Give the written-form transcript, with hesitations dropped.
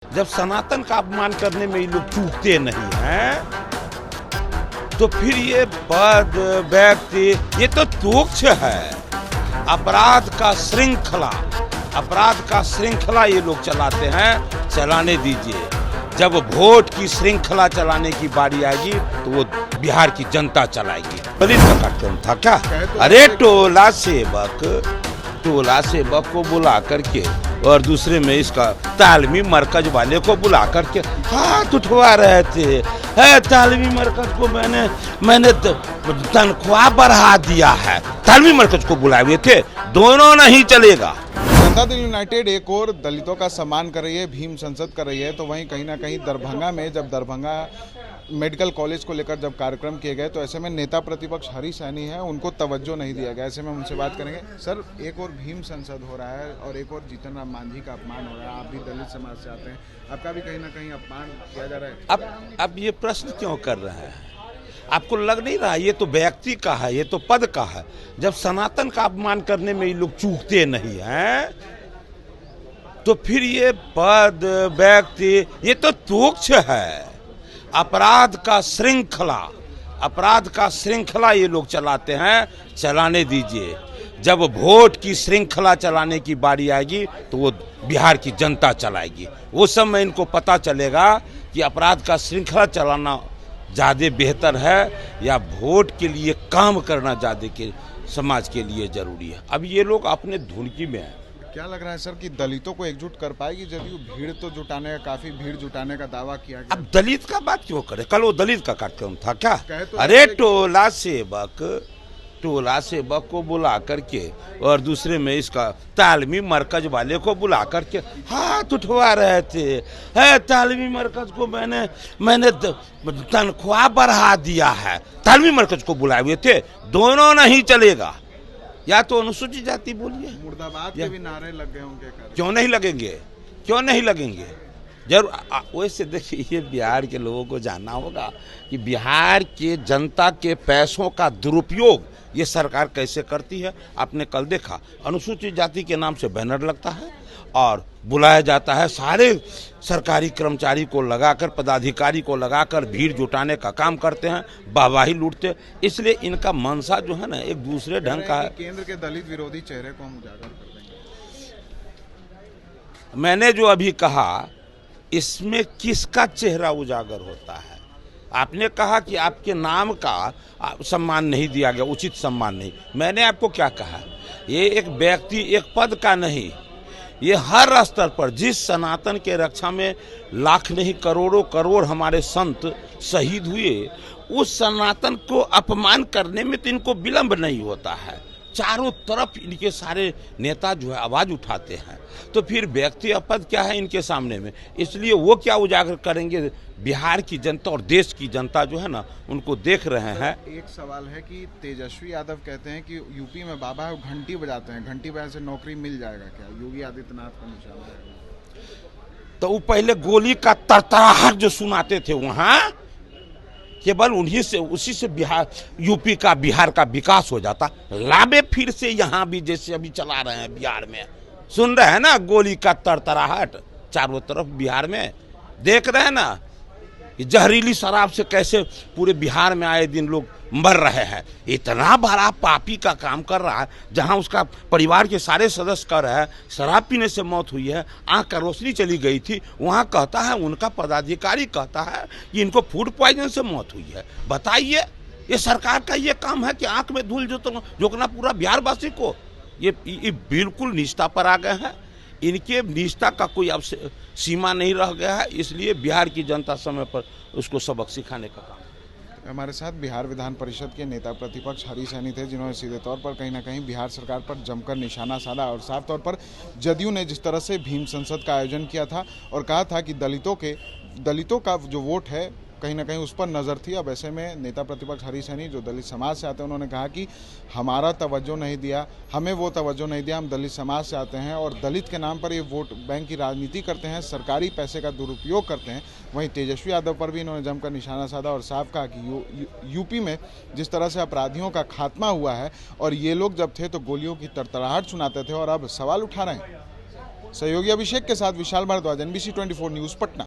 जब सनातन का अपमान करने में ये लोग चूकते नहीं हैं, तो फिर ये पद व्यक्ति ये तो तुच्छ है। अपराध का श्रृंखला ये लोग चलाते हैं, चलाने दीजिए। जब वोट की श्रृंखला चलाने की बारी आएगी तो वो बिहार की जनता चलाएगी। दलित का कार्यक्रम था क्या? अरे टोला सेवक को बुला करके और दूसरे में इसका तालमी मरकज वाले को बुला करके हाथ उठवा रहे थे। तालमी मरकज को मैंने तनख्वाह बढ़ा दिया है। तालमी मरकज को बुलाए हुए थे, दोनों नहीं चलेगा। जनता दल यूनाइटेड एक और दलितों का सम्मान कर रही है, भीम संसद कर रही है, तो वहीं कहीं ना कहीं दरभंगा में जब दरभंगा मेडिकल कॉलेज को लेकर जब कार्यक्रम किए गए तो ऐसे में नेता प्रतिपक्ष हरीश सैनी है, उनको तवज्जो नहीं दिया गया। ऐसे में उनसे बात करेंगे। सर, एक और भीम संसद हो रहा है और एक और जीतन राम मांझी का अपमान हो रहा है। आप भी दलित समाज से आते हैं, आपका भी कहीं ना कहीं अपमान किया जा रहा है। अब ये प्रश्न क्यों कर रहे हैं? आपको लग नहीं रहा ये तो व्यक्ति का है, ये तो पद का है। जब सनातन का अपमान करने में ये लोग चूकते नहीं हैं, तो फिर ये पद व्यक्ति ये तो तुच्छ है। अपराध का श्रृंखला ये लोग चलाते हैं, चलाने दीजिए। जब वोट की श्रृंखला चलाने की बारी आएगी तो वो बिहार की जनता चलाएगी। वो समय इनको पता चलेगा कि अपराध का श्रृंखला चलाना ज़्यादा बेहतर है या वोट के लिए काम करना ज़्यादा के समाज के लिए जरूरी है। अब ये लोग अपने धुनकी में हैं। क्या लग रहा है सर कि दलितों को एकजुट कर पाएगी? जदयू भीड़ तो जुटाने का, काफी भीड़ जुटाने का दावा किया गया। अब दलित का बात क्यों करे? कल वो दलित का कार्यक्रम था क्या? तो अरे टोला सेवक को बुला करके और दूसरे में इसका तालमी मरकज वाले को बुला करके हाथ उठवा रहे थे। तालमी मरकज को मैंने तनख्वाह बढ़ा दिया है। तालमी मरकज को बुलाए हुए थे, दोनों नहीं चलेगा। या तो अनुसूचित जाति बोलिए, मुर्दाबाद के भी नारे लग गए उनके। क्यों नहीं लगेंगे? जरूर। वैसे देखिए, ये बिहार के लोगों को जानना होगा कि बिहार के जनता के पैसों का दुरुपयोग ये सरकार कैसे करती है। आपने कल देखा, अनुसूचित जाति के नाम से बैनर लगता है और बुलाया जाता है। सारे सरकारी कर्मचारी को लगाकर, पदाधिकारी को लगाकर भीड़ जुटाने का काम करते हैं, वाहवाही लूटते। इसलिए इनका मनसा जो है ना एक दूसरे ढंग का है। केंद्र के दलित विरोधी चेहरे को हम उजागर कर देंगे। मैंने जो अभी कहा, इसमें किसका चेहरा उजागर होता है? आपने कहा कि आपके नाम का सम्मान नहीं दिया गया, उचित सम्मान नहीं। मैंने आपको क्या कहा? ये एक व्यक्ति, एक पद का नहीं, ये हर स्तर पर जिस सनातन के रक्षा में लाख नहीं करोड़ हमारे संत शहीद हुए, उस सनातन को अपमान करने में तो इनको विलंब नहीं होता है। चारों तरफ इनके सारे नेता जो है आवाज उठाते हैं। तो फिर व्यक्ति पद क्या है इनके सामने में? इसलिए वो क्या उजागर करेंगे? बिहार की जनता और देश की जनता जो है ना उनको देख रहे हैं। एक सवाल है कि तेजस्वी यादव कहते हैं कि यूपी में बाबा है, घंटी बजाते हैं, घंटी बजाने से नौकरी मिल जाएगा। क्या योगी आदित्यनाथ का निशान है? तो वो पहले गोली का तरतराहट जो सुनाते थे वहां, केवल उसी से बिहार का विकास हो जाता। लाभे फिर से यहाँ भी जैसे अभी चला रहे हैं बिहार में, सुन रहे हैं ना गोली का तरतराहट चारों तरफ बिहार में। देख रहे हैं ना कि जहरीली शराब से कैसे पूरे बिहार में आए दिन लोग मर रहे हैं। इतना बड़ा पापी का काम कर रहा है, जहां उसका परिवार के सारे सदस्य कर रहे हैं, शराब पीने से मौत हुई है, आंख का रोशनी चली गई थी। वहां कहता है, उनका पदाधिकारी कहता है कि इनको फूड पॉइजन से मौत हुई है। बताइए, ये सरकार का ये काम है कि आंख में धूल झोंकना पूरा बिहारवासी को? ये बिल्कुल निष्ठा पर आ गए हैं। इनके निष्ठा का कोई अब सीमा नहीं रह गया है। इसलिए बिहार की जनता समय पर उसको सबक सिखाने का काम। हमारे साथ बिहार विधान परिषद के नेता प्रतिपक्ष हरीश सैनी थे, जिन्होंने सीधे तौर पर कहीं ना कहीं बिहार सरकार पर जमकर निशाना साधा और साफ तौर पर जदयू ने जिस तरह से भीम संसद का आयोजन किया था और कहा था कि दलितों का जो वोट है कहीं ना कहीं उस पर नज़र थी। अब ऐसे में नेता प्रतिपक्ष हरीश सैनी जो दलित समाज से आते हैं, उन्होंने कहा कि हमारा तवज्जो नहीं दिया, हमें वो तवज्जो नहीं दिया, हम दलित समाज से आते हैं और दलित के नाम पर ये वोट बैंक की राजनीति करते हैं, सरकारी पैसे का दुरुपयोग करते हैं। वहीं तेजस्वी यादव पर भी इन्होंने जमकर निशाना साधा और साफ कहा कि यूपी में जिस तरह से अपराधियों का खात्मा हुआ है और ये लोग जब थे तो गोलियों की तरतराहट सुनाते थे और अब सवाल उठा रहे हैं। सहयोगी अभिषेक के साथ विशाल भारद्वाज, NBC 24 न्यूज, पटना।